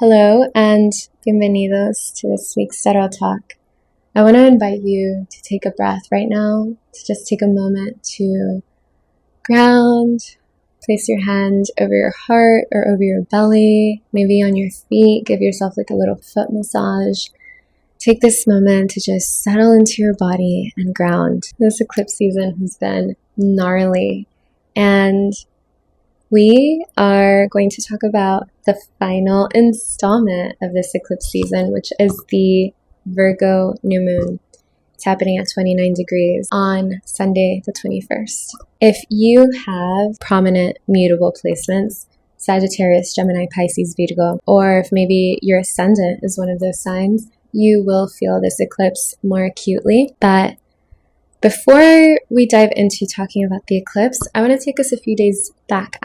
Hello and bienvenidos to this week's Starot talk. I want to invite you to take a breath right now, to just take a moment to ground, place your hand over your heart or over your belly, maybe on your feet, give yourself like a little foot massage. Take this moment to just settle into your body and ground. This eclipse season has been gnarly, and we are going to talk about the final installment of this eclipse season, which is the Virgo new moon. It's happening at 29 degrees on Sunday the 21st. If you have prominent mutable placements, Sagittarius, Gemini, Pisces, Virgo, or if maybe your ascendant is one of those signs, you will feel this eclipse more acutely. But before we dive into talking about the eclipse, I want to take us a few days back,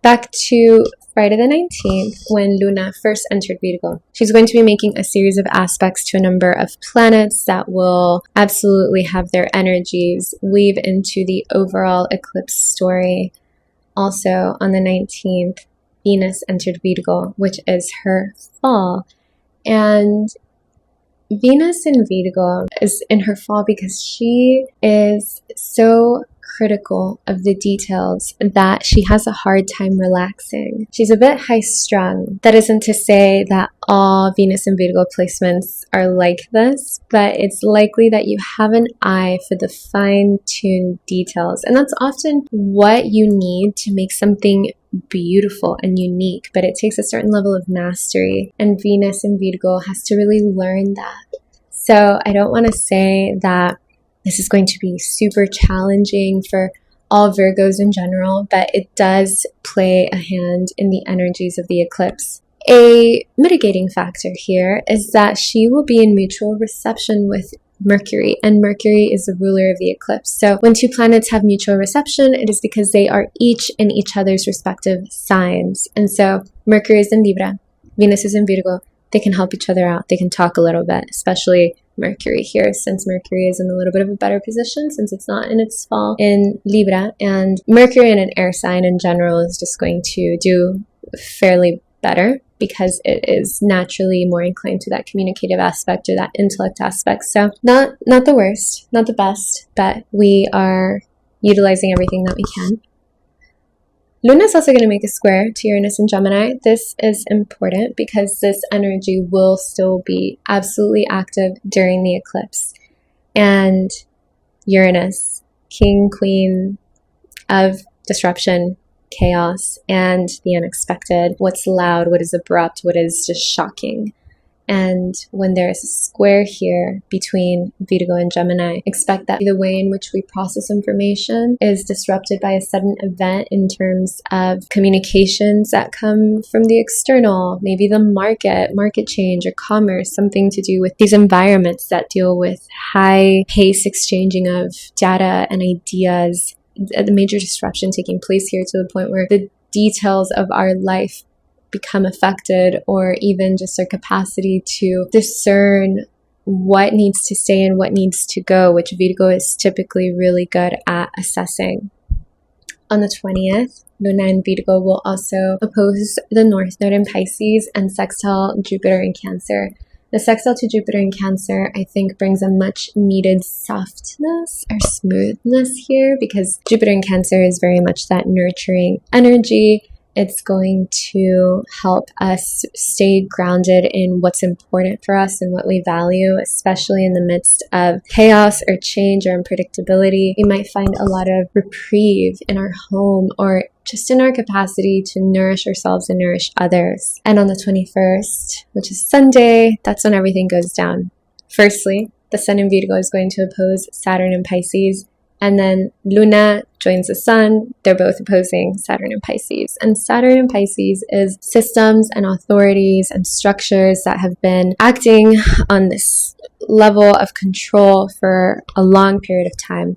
back to Friday the 19th, when Luna first entered Virgo. She's going to be making a series of aspects to a number of planets that will absolutely have their energies weave into the overall eclipse story. Also, on the 19th, Venus entered Virgo, which is her fall. And Venus in Virgo is in her fall because she is so critical of the details that she has a hard time relaxing. She's a bit high-strung. That isn't to say that all Venus and Virgo placements are like this, but it's likely that you have an eye for the fine-tuned details. And that's often what you need to make something beautiful and unique, but it takes a certain level of mastery, and Venus in Virgo has to really learn that. So I don't want to say that this is going to be super challenging for all Virgos in general, but it does play a hand in the energies of the eclipse. A mitigating factor here is that she will be in mutual reception with Mercury, and Mercury is the ruler of the eclipse. So when two planets have mutual reception, it is because they are each in each other's respective signs. And so Mercury is in Libra, Venus is in Virgo. They can help each other out. They can talk a little bit, especially Mercury here, since Mercury is in a little bit of a better position since it's not in its fall in Libra. And Mercury in an air sign in general is just going to do fairly better because it is naturally more inclined to that communicative aspect or that intellect aspect. So not the worst, not the best, but we are utilizing everything that we can. Luna is also going to make a square to Uranus and Gemini. This is important because this energy will still be absolutely active during the eclipse. And Uranus, king, queen of disruption, chaos, and the unexpected, what's loud, what is abrupt, what is just shocking. And when there's a square here between Virgo and Gemini, expect that the way in which we process information is disrupted by a sudden event in terms of communications that come from the external, maybe the market change or commerce, something to do with these environments that deal with high pace exchanging of data and ideas. The major disruption taking place here to the point where the details of our life become affected, or even just our capacity to discern what needs to stay and what needs to go, which Virgo is typically really good at assessing. On the 20th, Luna in Virgo will also oppose the North Node in Pisces and sextile Jupiter in Cancer. The sextile to Jupiter in Cancer, I think, brings a much needed softness or smoothness here because Jupiter in Cancer is very much that nurturing energy. It's going to help us stay grounded in what's important for us and what we value, especially in the midst of chaos or change or unpredictability. We might find a lot of reprieve in our home or just in our capacity to nourish ourselves and nourish others. And on the 21st, which is Sunday, that's when everything goes down. Firstly, the Sun in Virgo is going to oppose Saturn in Pisces. And then Luna joins the Sun. They're both opposing Saturn and Pisces. And Saturn and Pisces is systems and authorities and structures that have been acting on this level of control for a long period of time.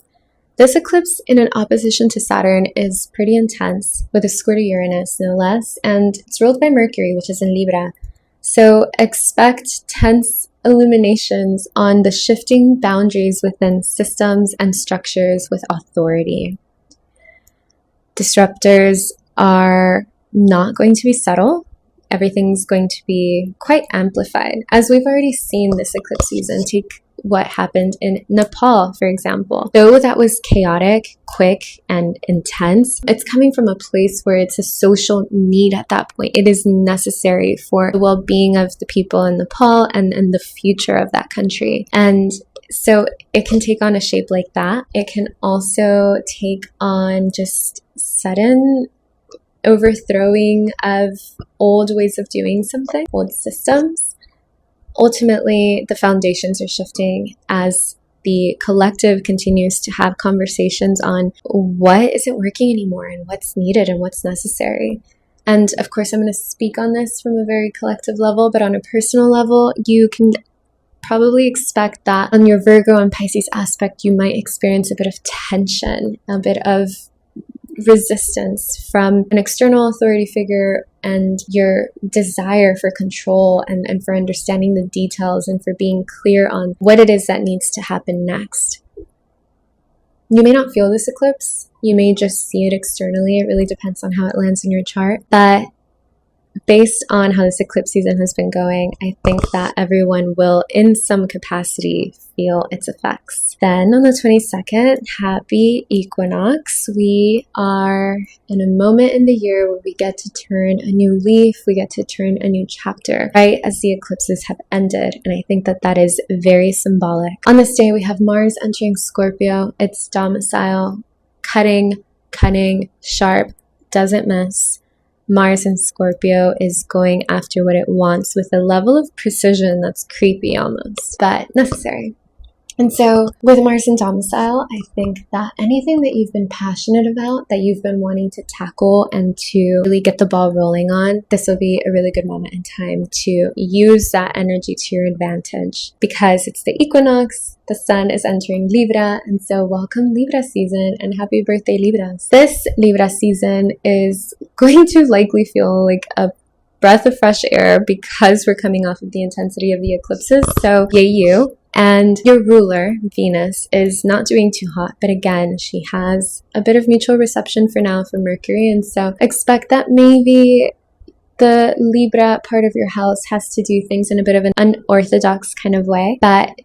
This eclipse in an opposition to Saturn is pretty intense, with a square to Uranus, no less. And it's ruled by Mercury, which is in Libra. So expect tense illuminations on the shifting boundaries within systems and structures with authority. Disruptors are not going to be subtle. everything's going to be quite amplified. As we've already seen this eclipse season, take what happened in Nepal, for example. Though that was chaotic, quick, and intense, it's coming from a place where it's a social need at that point. It is necessary for the well-being of the people in Nepal and the future of that country. And so it can take on a shape like that. It can also take on just sudden overthrowing of old ways of doing something, old systems. Ultimately, the foundations are shifting as the collective continues to have conversations on what isn't working anymore and what's needed and what's necessary. And of course, I'm going to speak on this from a very collective level, but on a personal level, you can probably expect that on your Virgo and Pisces aspect, you might experience a bit of tension, a bit of resistance from an external authority figure, and your desire for control and for understanding the details and for being clear on what it is that needs to happen next. You may not feel this eclipse. You may just see it externally. It really depends on how it lands in your chart. But based on how this eclipse season has been going, I think that everyone will, in some capacity, feel its effects. Then on the 22nd, happy equinox. We are in a moment in the year where we get to turn a new leaf, we get to turn a new chapter, right as the eclipses have ended. And I think that that is very symbolic. On this day, we have Mars entering Scorpio, its domicile, cutting, cunning, sharp, doesn't miss. Mars in Scorpio is going after what it wants with a level of precision that's creepy almost, but necessary. And so with Mars in domicile, I think that anything that you've been passionate about, that you've been wanting to tackle and to really get the ball rolling on, this will be a really good moment in time to use that energy to your advantage, because it's the equinox, the sun is entering Libra, and so welcome Libra season and happy birthday Libras. This Libra season is going to likely feel like a breath of fresh air because we're coming off of the intensity of the eclipses, so yay you. And your ruler, Venus, is not doing too hot, but again, she has a bit of mutual reception for now from Mercury, and so expect that maybe the Libra part of your house has to do things in a bit of an unorthodox kind of way, but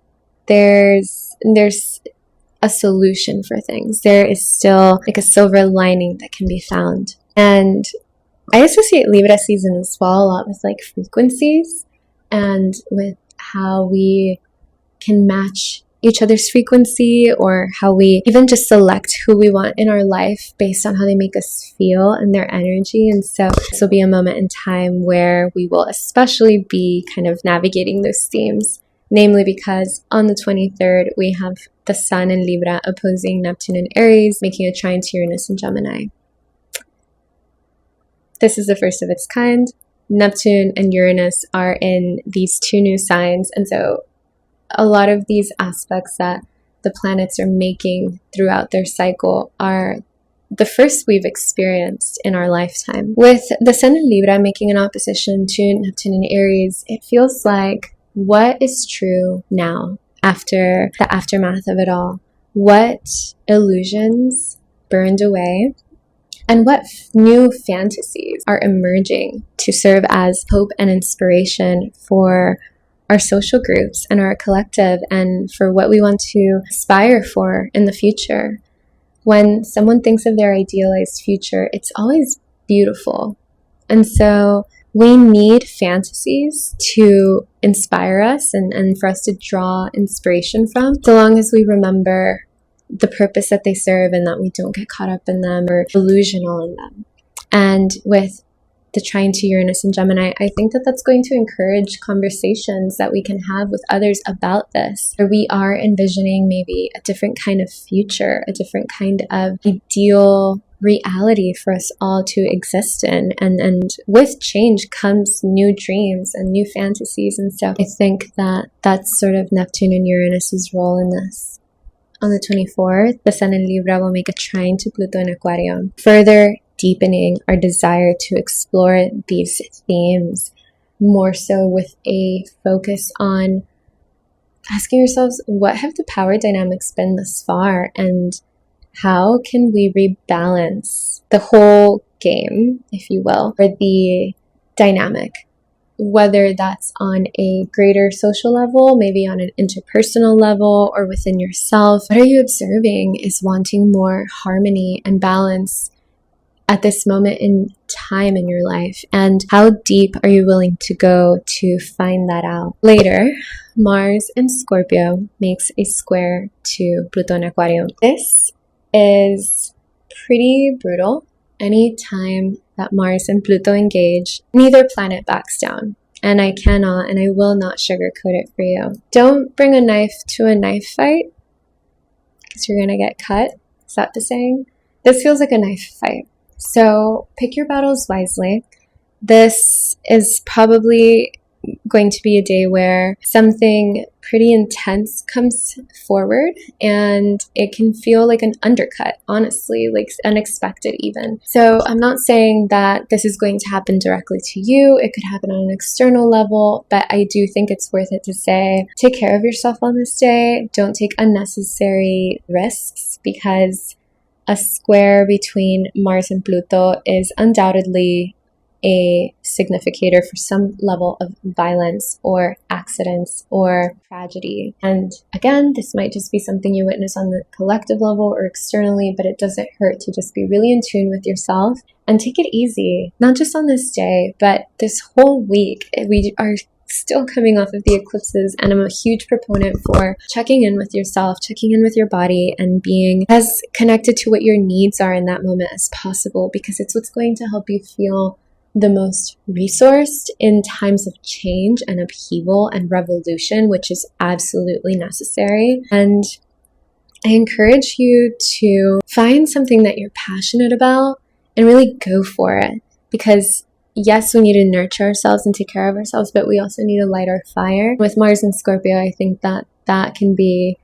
there's a solution for things. There is still like a silver lining that can be found. And I associate Libra season as well a lot with like frequencies and with how we can match each other's frequency, or how we even just select who we want in our life based on how they make us feel and their energy. And so this will be a moment in time where we will especially be kind of navigating those themes, namely because on the 23rd we have the Sun in Libra opposing Neptune in Aries, making a trine to Uranus in Gemini. This is the first of its kind. Neptune and Uranus are in these two new signs, and so a lot of these aspects that the planets are making throughout their cycle are the first we've experienced in our lifetime. With the Sun in Libra making an opposition to Neptune in Aries, it feels like what is true now after the aftermath of it all? What illusions burned away? And what new fantasies are emerging to serve as hope and inspiration for our social groups and our collective, and for what we want to aspire for in the future? When someone thinks of their idealized future, it's always beautiful. And so we need fantasies to inspire us and for us to draw inspiration from, so long as we remember the purpose that they serve and that we don't get caught up in them or delusional in them. And with the trine to Uranus and Gemini, I think that that's going to encourage conversations that we can have with others about this, where we are envisioning maybe a different kind of future, a different kind of ideal reality for us all to exist in. And with change comes new dreams and new fantasies. And so I think that that's sort of Neptune and Uranus's role in this. On the 24th, the Sun in Libra will make a trine to Pluto in Aquarium, further deepening our desire to explore these themes, more so with a focus on asking ourselves, what have the power dynamics been thus far, and how can we rebalance the whole game, if you will, or the dynamic whether that's on a greater social level, maybe on an interpersonal level, or within yourself. What are you observing is wanting more harmony and balance at this moment in time in your life? And how deep are you willing to go to find that out? Later, Mars in Scorpio makes a square to Pluto in Aquarium. This is pretty brutal. Anytime that Mars and Pluto engage, neither planet backs down. And I cannot and I will not sugarcoat it for you. Don't bring a knife to a knife fight because you're going to get cut. Is that the saying? This feels like a knife fight. So pick your battles wisely. This is probably going to be a day where something pretty intense comes forward, and it can feel like an undercut, honestly, like unexpected even. So I'm not saying that this is going to happen directly to you. It could happen on an external level, but I do think it's worth it to say, take care of yourself on this day. Don't take unnecessary risks, because a square between Mars and Pluto is undoubtedly a significator for some level of violence or accidents or tragedy. And again, this might just be something you witness on the collective level or externally, but it doesn't hurt to just be really in tune with yourself and take it easy, not just on this day, but this whole week. We are still coming off of the eclipses, and I'm a huge proponent for checking in with yourself, checking in with your body, and being as connected to what your needs are in that moment as possible, because it's what's going to help you feel the most resourced in times of change and upheaval and revolution, which is absolutely necessary. And I encourage you to find something that you're passionate about and really go for it, because yes, we need to nurture ourselves and take care of ourselves, but we also need to light our fire. With Mars and Scorpio, I think that that can be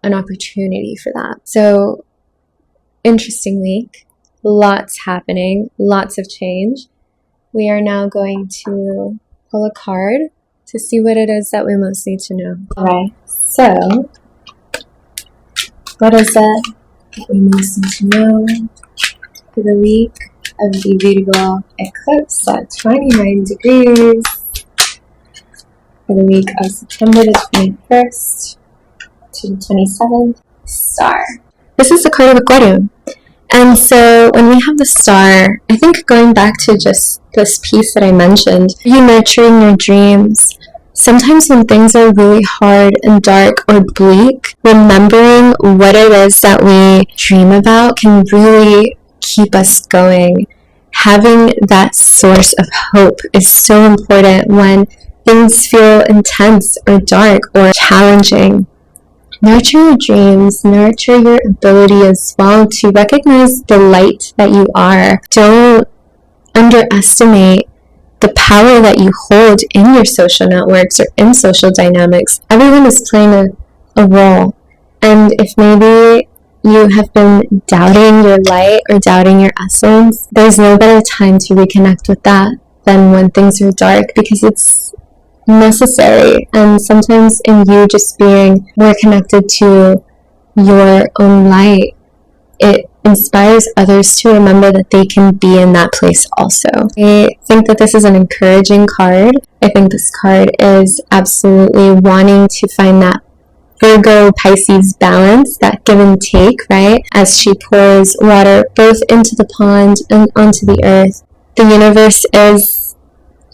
an opportunity for that. So, interesting week. Lots happening, lots of change. We are now going to pull a card to see what it is that we most need to know. Alright, so what is it that we most need to know for the week of the Virgo eclipse at 29 degrees for the week of September the 21st to the 27th? Star. This is the card of Aquarium. And so when we have the star, I think going back to just this piece that I mentioned, you nurturing your dreams. Sometimes when things are really hard and dark or bleak, remembering what it is that we dream about can really keep us going. Having that source of hope is so important when things feel intense or dark or challenging. Nurture your dreams, nurture your ability as well to recognize the light that you are. Don't underestimate the power that you hold in your social networks or in social dynamics. Everyone is playing a role. And if maybe you have been doubting your light or doubting your essence, there's no better time to reconnect with that than when things are dark, because it's necessary. And sometimes in you just being more connected to your own light, it inspires others to remember that they can be in that place also. I think that this is an encouraging card. I think this card is absolutely wanting to find that Virgo Pisces balance, that give and take, right? As she pours water both into the pond and onto the earth. The universe is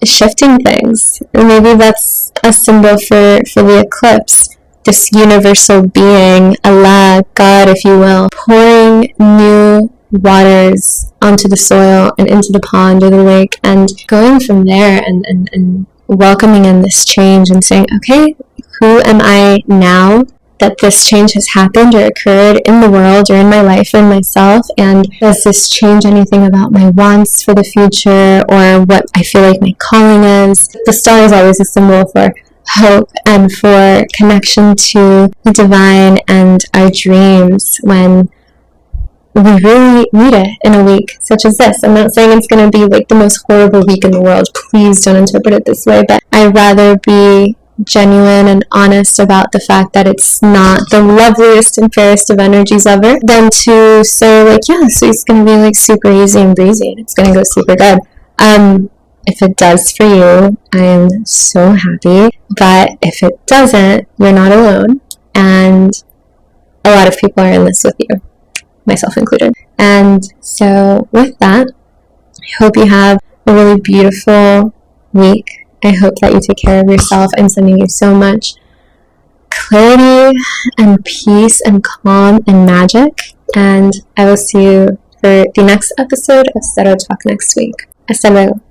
shifting things. And maybe that's a symbol for the eclipse. This universal being, Allah, God, if you will, pouring new waters onto the soil and into the pond or the lake, and going from there and welcoming in this change and saying, okay, who am I now that this change has happened or occurred in the world or in my life and myself? And does this change anything about my wants for the future or what I feel like my calling is? The star is always a symbol for hope and for connection to the divine and our dreams when we really need it in a week such as this. I'm not saying it's going to be like the most horrible week in the world. Please don't interpret it this way, but I'd rather be genuine and honest about the fact that it's not the loveliest and fairest of energies ever, than to say like, yeah, so it's going to be like super easy and breezy and it's going to go super good. If it does for you, I am so happy. But if it doesn't, you're not alone. And a lot of people are in this with you, myself included. And so with that, I hope you have a really beautiful week. I hope that you take care of yourself. I'm sending you so much clarity and peace and calm and magic. And I will see you for the next episode of Starot Talk next week. Hasta luego.